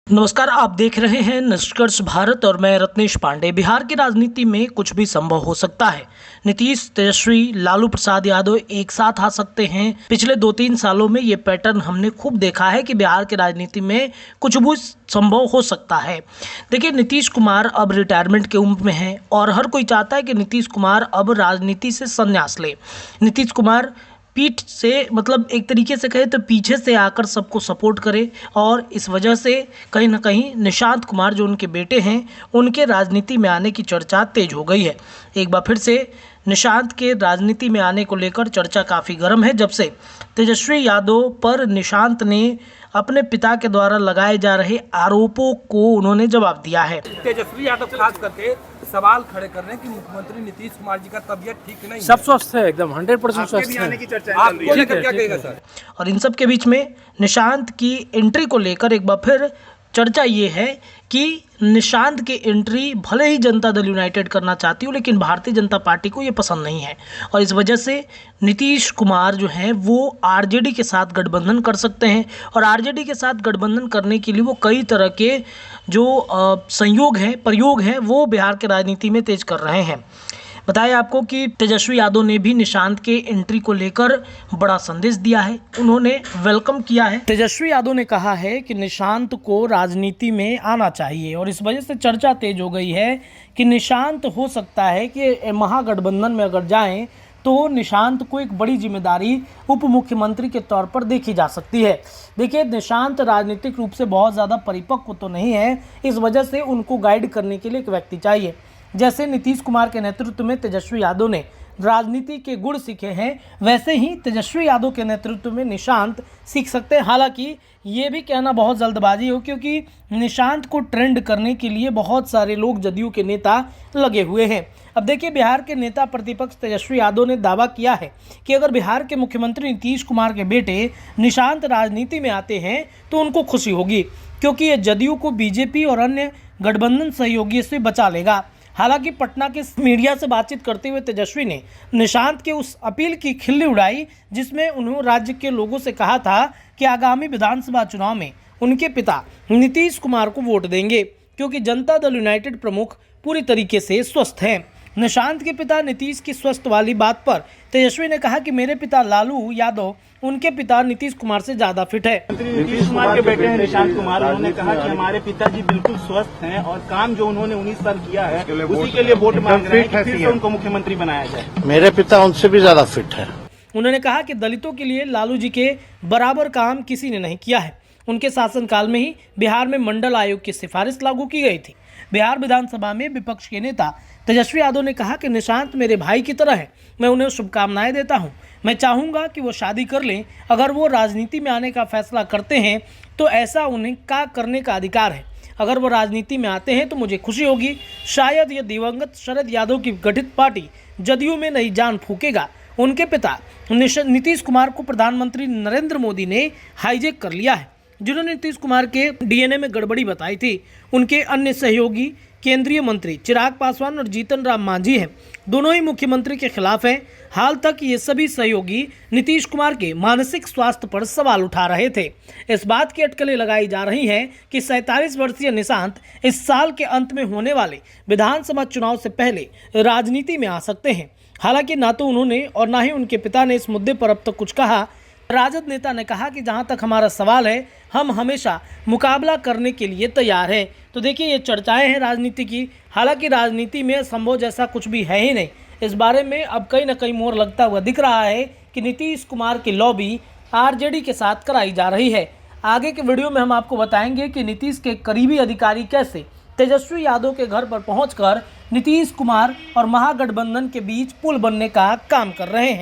नमस्कार, आप देख रहे हैं निष्कर्ष भारत और मैं रत्नेश पांडे। बिहार की राजनीति में कुछ भी संभव हो सकता है। नीतीश, तेजस्वी, लालू प्रसाद यादव एक साथ आ सकते हैं। पिछले 2-3 सालों में ये पैटर्न हमने खूब देखा है कि बिहार की राजनीति में कुछ भी संभव हो सकता है। देखिए, नीतीश कुमार अब रिटायरमेंट के उम्र में हैं और हर कोई चाहता है कि नीतीश कुमार अब राजनीति से संन्यास ले। नीतीश कुमार पीठ से मतलब एक तरीके से कहे तो पीछे से आकर सबको सपोर्ट करे और इस वजह से कहीं ना कहीं निशांत कुमार जो उनके बेटे हैं उनके राजनीति में आने की चर्चा तेज हो गई है। एक बार फिर से निशांत के राजनीति में आने को लेकर चर्चा काफ़ी गर्म है जब से तेजस्वी यादव पर निशांत ने अपने पिता के द्वारा लगाए जा रहे आरोपों को उन्होंने जवाब दिया है। तेजस्वी यादव खास करके सवाल खड़े कर रहे हैं कि मुख्यमंत्री नीतीश कुमार जी का तबीयत ठीक नहीं, सब स्वस्थ है, एकदम 100% स्वस्थ है। आपको लेकर क्या कहेगा सर? और इन सब के बीच में निशांत की एंट्री को लेकर एक बार फिर चर्चा ये है कि निशांत की एंट्री भले ही जनता दल यूनाइटेड करना चाहती हो लेकिन भारतीय जनता पार्टी को ये पसंद नहीं है और इस वजह से नीतीश कुमार जो हैं वो आरजेडी के साथ गठबंधन कर सकते हैं और आरजेडी के साथ गठबंधन करने के लिए वो कई तरह के जो प्रयोग हैं वो बिहार के राजनीति में तेज कर रहे हैं। बताएं आपको कि तेजस्वी यादव ने भी निशांत के एंट्री को लेकर बड़ा संदेश दिया है, उन्होंने वेलकम किया है। तेजस्वी यादव ने कहा है कि निशांत को राजनीति में आना चाहिए और इस वजह से चर्चा तेज हो गई है कि निशांत हो सकता है कि महागठबंधन में अगर जाएं तो निशांत को एक बड़ी जिम्मेदारी उप मुख्यमंत्री के तौर पर देखी जा सकती है। देखिए, निशांत राजनीतिक रूप से बहुत ज़्यादा परिपक्व तो नहीं है, इस वजह से उनको गाइड करने के लिए एक व्यक्ति चाहिए। जैसे नीतीश कुमार के नेतृत्व में तेजस्वी यादव ने राजनीति के गुण सीखे हैं, वैसे ही तेजस्वी यादव के नेतृत्व में निशांत सीख सकते हैं। हालांकि ये भी कहना बहुत जल्दबाजी हो क्योंकि निशांत को ट्रेंड करने के लिए बहुत सारे लोग जदयू के नेता लगे हुए हैं। अब देखिए, बिहार के नेता प्रतिपक्ष तेजस्वी यादव ने दावा किया है कि अगर बिहार के मुख्यमंत्री नीतीश कुमार के बेटे निशांत राजनीति में आते हैं तो उनको खुशी होगी क्योंकि ये जदयू को बीजेपी और अन्य गठबंधन सहयोगी से बचा लेगा। हालांकि पटना के मीडिया से बातचीत करते हुए तेजस्वी ने निशांत के उस अपील की खिल्ली उड़ाई जिसमें उन्होंने राज्य के लोगों से कहा था कि आगामी विधानसभा चुनाव में उनके पिता नीतीश कुमार को वोट देंगे क्योंकि जनता दल यूनाइटेड प्रमुख पूरी तरीके से स्वस्थ हैं। निशांत के पिता नीतीश की स्वस्थ वाली बात पर तेजस्वी ने कहा कि मेरे पिता लालू यादव उनके पिता नीतीश कुमार से ज्यादा फिट है। नीतीश कुमार के बेटे हैं निशांत कुमार, उन्होंने कहा कि हमारे पिताजी बिल्कुल स्वस्थ हैं और काम जो उन्होंने 19 साल किया है उसी के लिए वोट मांग रहे हैं कि फिर से उनको मुख्यमंत्री बनाया जाए। मेरे पिता उनसे भी ज्यादा फिट है। उन्होंने कहा कि दलितों के लिए लालू जी के बराबर काम किसी ने नहीं किया है। उनके शासनकाल में ही बिहार में मंडल आयोग की सिफारिश लागू की गई थी। बिहार विधानसभा में विपक्ष के नेता तेजस्वी यादव ने कहा कि निशांत मेरे भाई की तरह है, मैं उन्हें शुभकामनाएं देता हूं। मैं चाहूंगा कि वो शादी कर लें। अगर वो राजनीति में आने का फैसला करते हैं तो ऐसा उन्हें का करने का अधिकार है। अगर वो राजनीति में आते हैं तो मुझे खुशी होगी। शायद ये दिवंगत शरद यादव की गठित पार्टी जदयू में नई जान फूकेगा। उनके पिता नीतीश कुमार को प्रधानमंत्री नरेंद्र मोदी ने हाईजैक कर लिया है, जिन्होंने नीतीश कुमार के डीएनए में गड़बड़ी बताई थी। उनके अन्य सहयोगी केंद्रीय मंत्री चिराग पासवान और जीतन राम मांझी हैं, दोनों ही मुख्यमंत्री के खिलाफ हैं। हाल तक ये सभी सहयोगी नीतीश कुमार के मानसिक स्वास्थ्य पर सवाल उठा रहे थे। इस बात की अटकलें लगाई जा रही हैं कि 47 वर्षीय निशांत इस साल के अंत में होने वाले विधानसभा चुनाव से पहले राजनीति में आ सकते हैं। हालांकि ना तो उन्होंने और ना ही उनके पिता ने इस मुद्दे पर अब तक कुछ कहा। राजद नेता ने कहा कि जहां तक हमारा सवाल है, हम हमेशा मुकाबला करने के लिए तैयार हैं। तो देखिए, ये चर्चाएं हैं राजनीति की। हालांकि राजनीति में संभव जैसा कुछ भी है ही नहीं। इस बारे में अब कहीं ना कहीं मोहर लगता हुआ दिख रहा है कि नीतीश कुमार की लॉबी आरजेडी के साथ कराई जा रही है। आगे के वीडियो में हम आपको बताएंगे कि नीतीश के करीबी अधिकारी कैसे तेजस्वी यादव के घर पर पहुंचकर नीतीश कुमार और महागठबंधन के बीच पुल बनने का काम कर रहे हैं।